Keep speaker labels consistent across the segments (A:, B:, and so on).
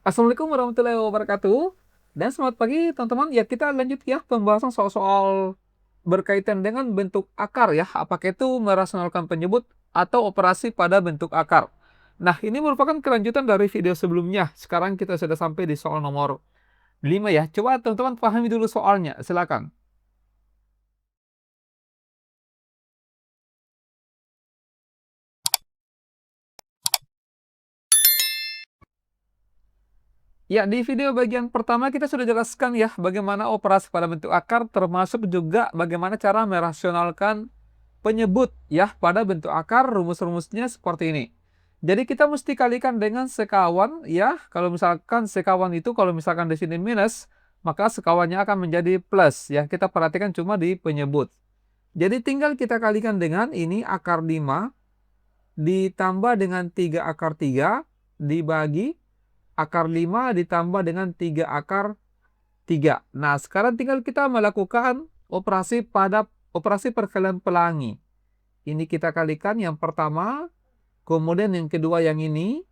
A: Assalamualaikum warahmatullahi wabarakatuh. Dan selamat pagi teman-teman. Ya kita lanjut ya pembahasan soal-soal berkaitan dengan bentuk akar ya. Apakah itu merasionalkan penyebut atau operasi pada bentuk akar. Nah ini merupakan kelanjutan dari video sebelumnya. Sekarang kita sudah sampai di soal nomor 5 ya. Coba teman-teman pahami dulu soalnya. Silakan. Ya, di video bagian pertama kita sudah jelaskan ya bagaimana operasi pada bentuk akar termasuk juga bagaimana cara merasionalkan penyebut ya pada bentuk akar. Rumus-rumusnya seperti ini. Jadi kita mesti kalikan dengan sekawan ya. Kalau misalkan sekawan itu kalau misalkan di sini minus, maka sekawannya akan menjadi plus ya. Kita perhatikan cuma di penyebut. Jadi tinggal kita kalikan dengan ini akar 5 ditambah dengan 3 akar 3 dibagi akar 5 ditambah dengan 3 akar 3. Nah, sekarang tinggal kita melakukan operasi perkalian pelangi. Ini kita kalikan yang pertama, kemudian yang kedua yang ini,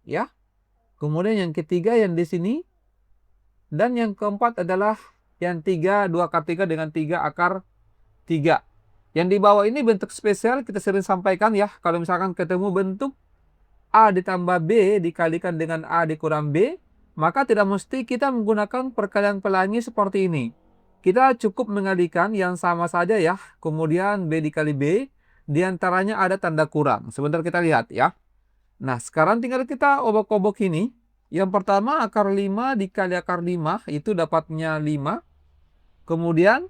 A: ya. Kemudian yang ketiga yang di sini, dan yang keempat adalah yang 2 akar 3 dengan 3 akar 3. Yang di bawah ini bentuk spesial kita sering sampaikan ya, kalau misalkan ketemu bentuk A ditambah B dikalikan dengan A dikurang B, maka tidak mesti kita menggunakan perkalian pelangi seperti ini. Kita cukup mengalihkan yang sama saja ya, kemudian B dikali B, diantaranya ada tanda kurang. Sebentar kita lihat ya. Nah, sekarang tinggal kita obok-obok ini. Yang pertama akar 5 dikali akar 5, itu dapatnya 5. Kemudian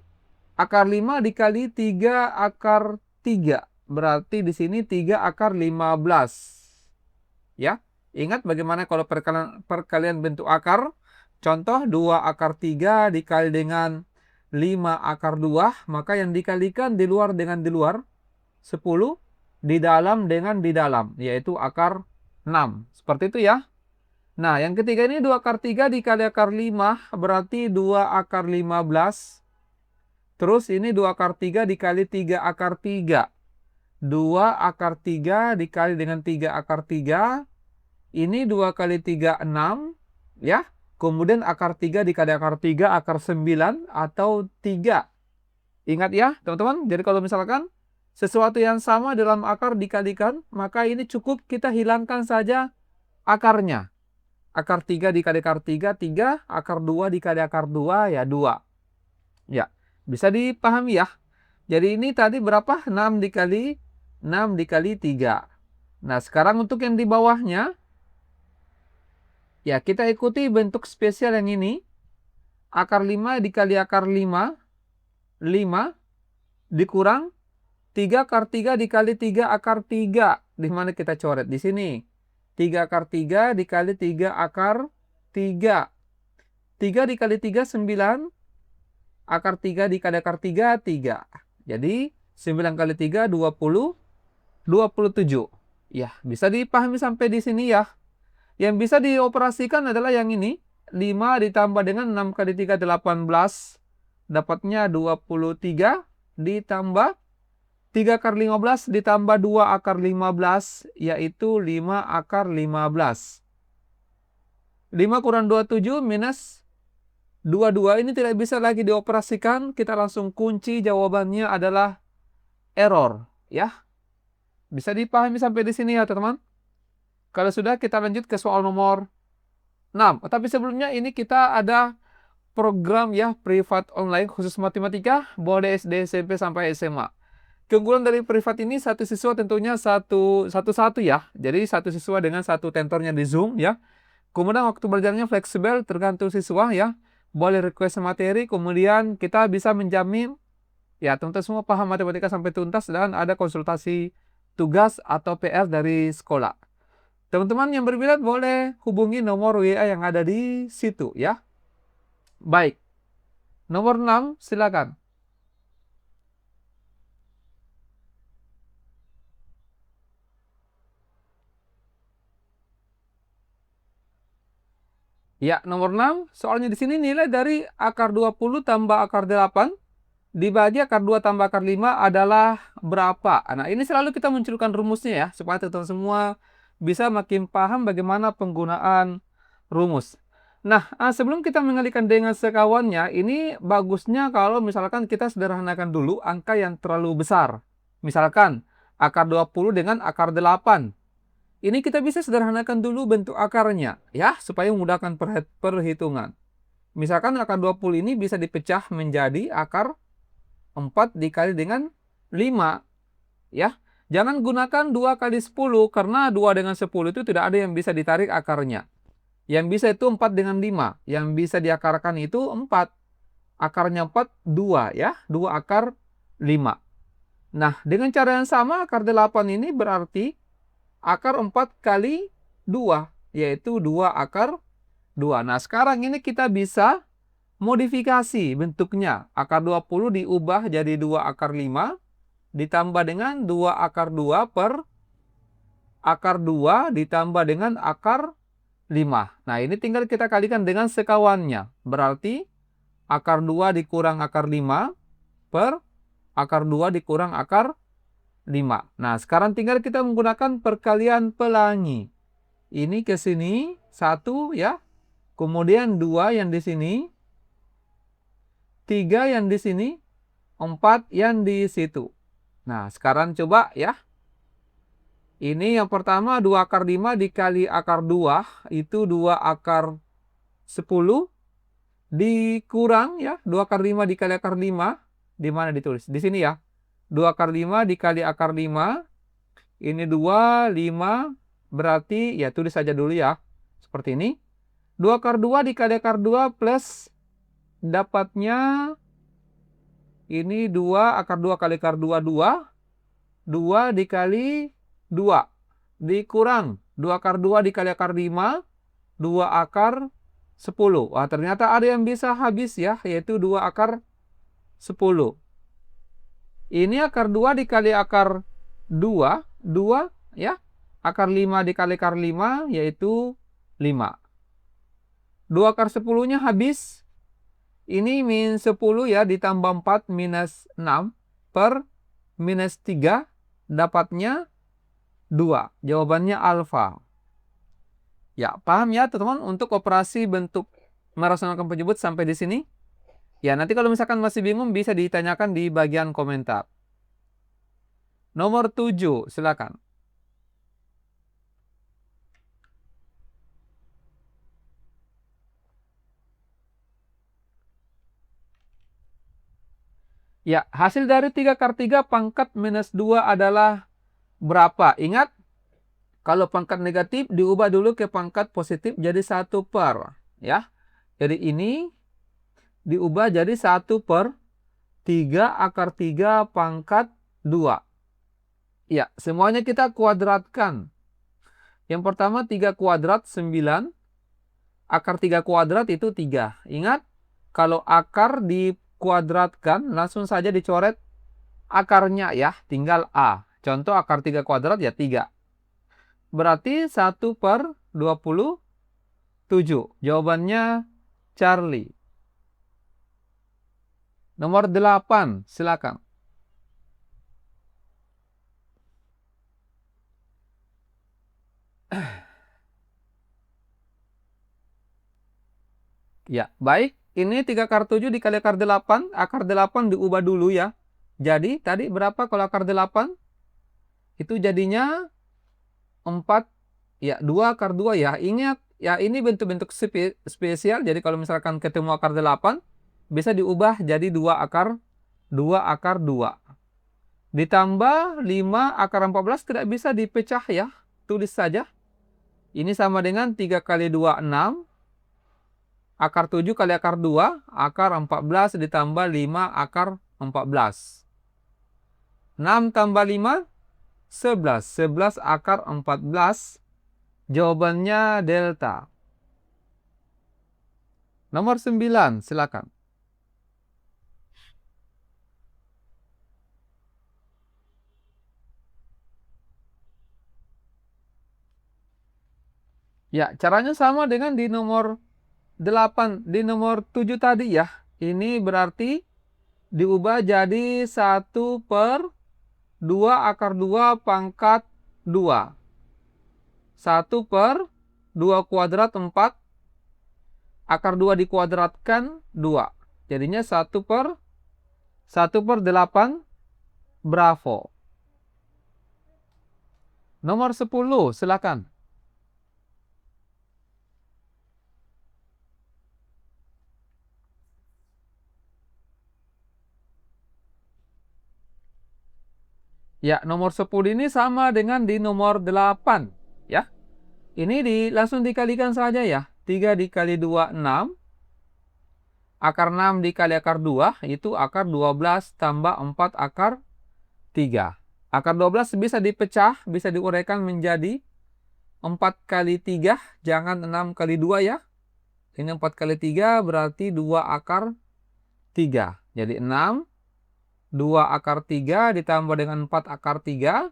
A: akar 5 dikali 3 akar 3, berarti di sini 3 akar 15. Ya, ingat bagaimana kalau perkalian bentuk akar. Contoh 2 akar 3 dikali dengan 5 akar 2, maka yang dikalikan di luar dengan di luar 10, di dalam dengan di dalam, yaitu akar 6. Seperti itu ya. Nah, yang ketiga ini 2 akar 3 dikali akar 5, berarti 2 akar 15. Terus ini 2 akar 3 dikali 3 akar 3. 2 akar 3 dikali dengan 3 akar 3. Ini 2 kali 3, 6. Ya. Kemudian akar 3 dikali akar 3, akar 9 atau 3. Ingat ya, teman-teman. Jadi kalau misalkan sesuatu yang sama dalam akar dikalikan, maka ini cukup kita hilangkan saja akarnya. Akar 3 dikali akar 3, 3. Akar 2 dikali akar 2, ya 2. Ya, bisa dipahami ya. Jadi ini tadi berapa? 6 dikali 3. Nah, sekarang untuk yang di bawahnya, ya, kita ikuti bentuk spesial yang ini. Akar 5 dikali akar 5, 5 dikurang 3 akar 3 dikali 3 akar 3. Di mana kita coret? Di sini. 3 akar 3 dikali 3 akar 3. 3 dikali 3, 9. Akar 3 dikali akar 3, 3. Jadi, 9 kali 3, 20, 27. Ya, bisa dipahami sampai di sini ya. Yang bisa dioperasikan adalah yang ini. 5 ditambah dengan 6 kali 3, 18. Dapatnya 23. Ditambah 3 akar 15 ditambah 2 akar 15. Yaitu 5 akar 15. 5 kurang 27 minus 22. Ini tidak bisa lagi dioperasikan. Kita langsung kunci jawabannya adalah error. Ya. Bisa dipahami sampai di sini ya teman-teman. Kalau sudah, kita lanjut ke soal nomor 6. Tapi sebelumnya ini kita ada program ya privat online khusus matematika, boleh SD, SMP sampai SMA. Keunggulan dari privat ini satu siswa tentunya satu ya. Jadi satu siswa dengan satu tentornya di Zoom ya. Kemudian waktu belajarnya fleksibel tergantung siswa ya. Boleh request materi, kemudian kita bisa menjamin ya teman-teman semua paham matematika sampai tuntas dan ada konsultasi tugas atau PR dari sekolah. Teman-teman yang berminat boleh hubungi nomor WA yang ada di situ ya. Baik. Nomor 6, silakan. Ya, nomor 6, soalnya di sini nilai dari akar 20 tambah akar 8 dibagi akar 2 tambah akar 5 adalah berapa? Nah, ini selalu kita munculkan rumusnya ya, supaya teman-teman semua bisa makin paham bagaimana penggunaan rumus. Nah, sebelum kita mengalihkan dengan sekawannya, ini bagusnya kalau misalkan kita sederhanakan dulu angka yang terlalu besar. Misalkan akar 20 dengan akar 8. Ini kita bisa sederhanakan dulu bentuk akarnya, ya, supaya memudahkan perhitungan. Misalkan akar 20 ini bisa dipecah menjadi akar 4 dikali dengan 5, ya. Jangan gunakan 2 kali 10, karena 2 dengan 10 itu tidak ada yang bisa ditarik akarnya. Yang bisa itu 4 dengan 5. Yang bisa diakarkan itu 4. Akarnya 4, 2 ya. 2 akar 5. Nah, dengan cara yang sama akar 8 ini berarti akar 4 kali 2. Yaitu 2 akar 2. Nah, sekarang ini kita bisa modifikasi bentuknya. Akar 20 diubah jadi 2 akar 5. Ditambah dengan 2 akar 2 per akar 2 ditambah dengan akar 5. Nah, ini tinggal kita kalikan dengan sekawannya. Berarti akar 2 dikurang akar 5 per akar 2 dikurang akar 5. Nah, sekarang tinggal kita menggunakan perkalian pelangi. Ini ke sini 1 ya. Kemudian 2 yang di sini. 3 yang di sini. 4 yang di situ. Nah, sekarang coba ya. Ini yang pertama 2 akar 5 dikali akar 2 itu 2 akar 10 dikurang ya 2 akar 5 dikali akar 5. Di mana ditulis? Di sini ya. 2 akar 5 dikali akar 5. Ini 2, 5 berarti ya tulis saja dulu ya. Seperti ini. 2 akar 2 dikali akar 2 plus dapatnya ini 2 akar 2 kali akar 2 2. 2 dikali 2 dikurang 2 akar 2 dikali akar 5, 2 akar 10. Wah, ternyata ada yang bisa habis ya, yaitu 2 akar 10. Ini akar 2 dikali akar 2, 2 ya. Akar 5 dikali akar 5 yaitu 5. 2 akar 10-nya habis. Ini min 10 ya, ditambah 4 minus 6 per minus 3. Dapatnya 2. Jawabannya alfa. Ya, paham ya teman-teman untuk operasi bentuk merasionalkan penyebut sampai di sini? Ya, nanti kalau misalkan masih bingung bisa ditanyakan di bagian komentar. Nomor 7, silakan. Ya, hasil dari 3 akar 3 pangkat minus 2 adalah berapa? Ingat, kalau pangkat negatif diubah dulu ke pangkat positif jadi 1 per. Ya, jadi ini diubah jadi 1 per 3 akar 3 pangkat 2. Ya, semuanya kita kuadratkan. Yang pertama 3 kuadrat 9. Akar 3 kuadrat itu 3. Ingat, kalau akar dikuadratkan langsung saja dicoret akarnya ya, tinggal A. Contoh akar 3 kuadrat ya 3. Berarti 1 per 27. Jawabannya Charlie. Nomor 8, silakan. Ya, baik. Ini 3 akar 7 dikali akar 8. Akar 8 diubah dulu ya. Jadi, tadi berapa kalau akar 8? Itu jadinya 4. Ya, 2 akar 2 ya. Ingat, ya ini bentuk-bentuk spesial. Jadi, kalau misalkan ketemu akar 8, bisa diubah jadi 2 akar 2. Ditambah 5 akar 14 tidak bisa dipecah ya. Tulis saja. Ini sama dengan 3 kali 2, 6. Akar 7 kali akar 2, akar 14 ditambah 5 akar 14. 6 tambah 5, 11. 11 akar 14. Jawabannya delta. Nomor 9, silakan. Ya, caranya sama dengan di nomor 8, di nomor 7 tadi ya. Ini berarti diubah jadi 1 per 2 akar 2 pangkat 2. 1 per 2 kuadrat 4. Akar 2 dikuadratkan 2. Jadinya 1/8. Bravo. Nomor 10, silakan. Ya, nomor 10 ini sama dengan di nomor 8. Ya, ini langsung dikalikan saja ya. 3 dikali 2, 6. Akar 6 dikali akar 2, itu akar 12 tambah 4 akar 3. Akar 12 bisa dipecah, bisa diuraikan menjadi 4 kali 3, jangan 6 kali 2 ya. Ini 4 kali 3 berarti 2 akar 3. Jadi 6, 2 akar 3 ditambah dengan 4 akar 3.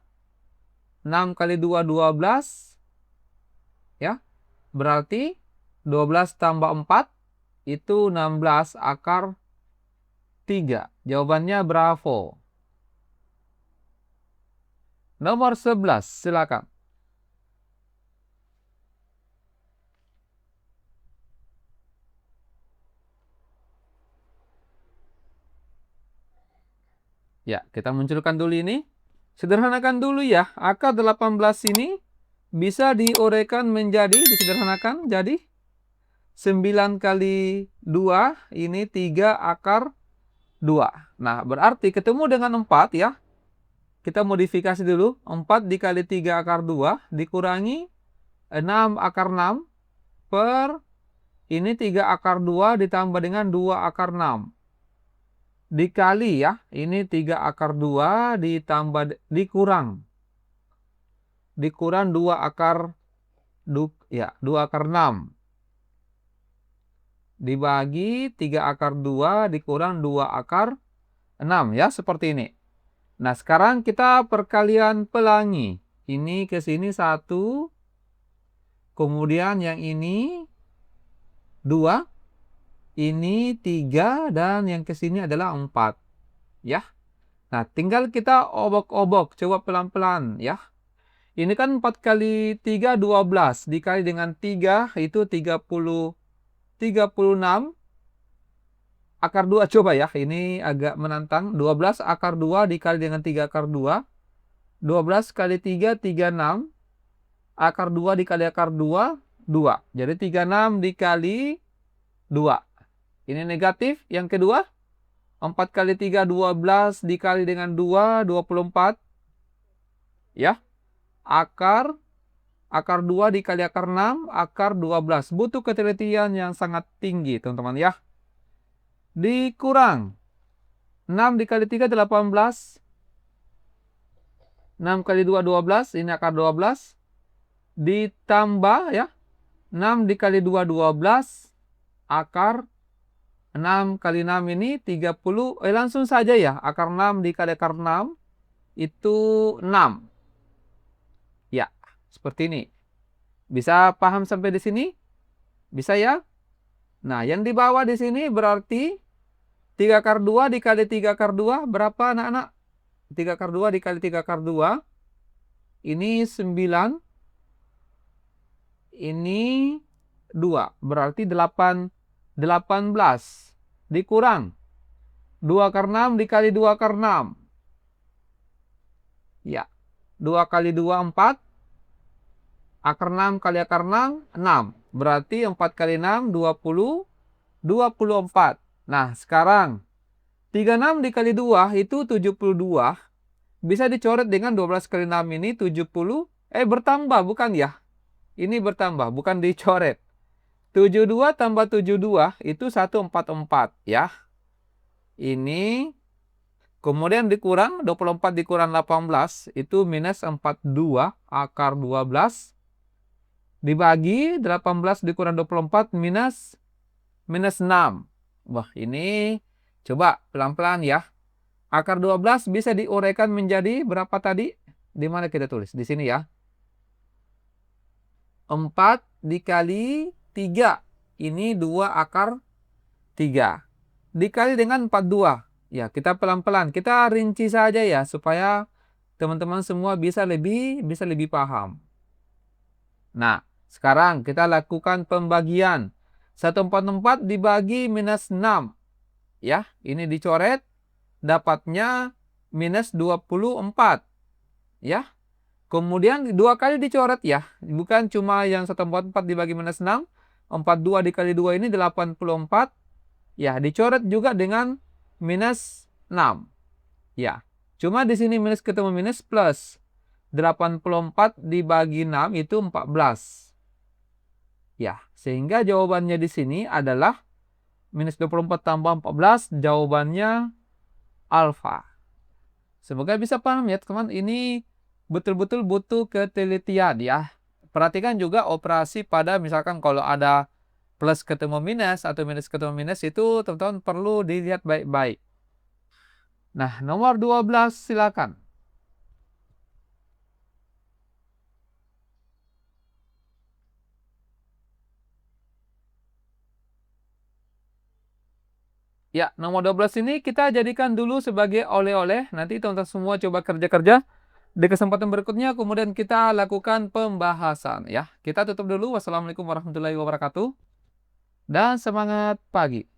A: 6 kali 2, 12. Ya, berarti 12 tambah 4, itu 16 akar 3. Jawabannya bravo. Nomor 11, silakan. Ya, kita munculkan dulu ini. Sederhanakan dulu ya. Akar 18 ini bisa diuraikan menjadi, disederhanakan jadi 9 kali 2, ini 3 akar 2. Nah, berarti ketemu dengan 4 ya. Kita modifikasi dulu. 4 dikali 3 akar 2 dikurangi 6 akar 6 per ini 3 akar 2 ditambah dengan 2 akar 6. Dikali ya, ini 3 akar 2 ditambah dikurang 2 akar 2 akar 6 dibagi 3 akar 2 dikurang 2 akar 6 ya, seperti ini. Nah, sekarang kita perkalian pelangi. Ini ke sini 1, kemudian yang ini 2, ini 3, dan yang ke sini adalah 4 ya. Nah, tinggal kita obok-obok, coba pelan-pelan ya. Ini kan 4 kali 3, 12. Dikali dengan 3, itu 36. Akar 2 coba ya, ini agak menantang. 12 akar 2 dikali dengan 3 akar 2. 12 kali 3, 36. Akar 2 dikali akar 2, 2. Jadi 36 dikali 2. Ini negatif. Yang kedua, 4 kali 3, 12 dikali dengan 2, 24. Ya. Akar 2 dikali akar 6, akar 12. Butuh ketelitian yang sangat tinggi, teman-teman ya. Dikurang 6 dikali 3, 18. 6 kali 2, 12. Ini akar 12. Ditambah ya. 6 dikali 2, 12. Akar 6 kali 6 ini 30. Langsung saja ya. Akar 6 dikali akar 6 itu 6. Ya, seperti ini. Bisa paham sampai di sini? Bisa ya? Nah, yang di bawah di sini berarti 3 akar 2 dikali 3 akar 2 berapa anak-anak? 3 akar 2 dikali 3 akar 2. Ini 9. Ini 2. Berarti 18. Dikurang 2 akar 6 dikali 2 akar 6. Ya. 2 kali 2, 4. Akar 6 kali akar 6, 6. Berarti 4 kali 6, 20. 24. Nah, sekarang 36 dikali 2 itu 72. Bisa dicoret dengan 12 kali 6 ini 70. Bertambah bukan ya? Ini bertambah, bukan dicoret. 72 tambah 72 itu 144 ya. Ini kemudian dikurang 24 dikurang 18 itu minus 42 akar 12. Dibagi 18 dikurang 24 minus 6. Wah, ini coba pelan-pelan ya. Akar 12 bisa diuraikan menjadi berapa tadi? Di mana kita tulis? Di sini ya. 4 dikali 3. Ini 2 akar 3. Dikali dengan 42. Ya, kita pelan-pelan. Kita rinci saja ya, supaya teman-teman semua bisa lebih paham. Nah, sekarang kita lakukan pembagian. 144 dibagi minus 6. Ya, ini dicoret, dapatnya minus 24. Ya, kemudian 2 kali dicoret ya, bukan cuma yang 144 dibagi minus 6, 42 dikali 2 ini 84. Ya, dicoret juga dengan minus 6. Ya, cuma di sini minus ketemu minus plus. 84 dibagi 6 itu 14. Ya, sehingga jawabannya di sini adalah minus 24 tambah 14, jawabannya alfa. Semoga bisa paham ya teman, ini betul-betul butuh ketelitian ya. Perhatikan juga operasi pada misalkan kalau ada plus ketemu minus atau minus ketemu minus itu teman-teman perlu dilihat baik-baik. Nah, nomor 12 silakan. Ya, nomor 12 ini kita jadikan dulu sebagai oleh-oleh. Nanti teman-teman semua coba kerja-kerja. Di kesempatan berikutnya kemudian kita lakukan pembahasan ya. Kita tutup dulu. Wassalamualaikum warahmatullahi wabarakatuh. Dan semangat pagi.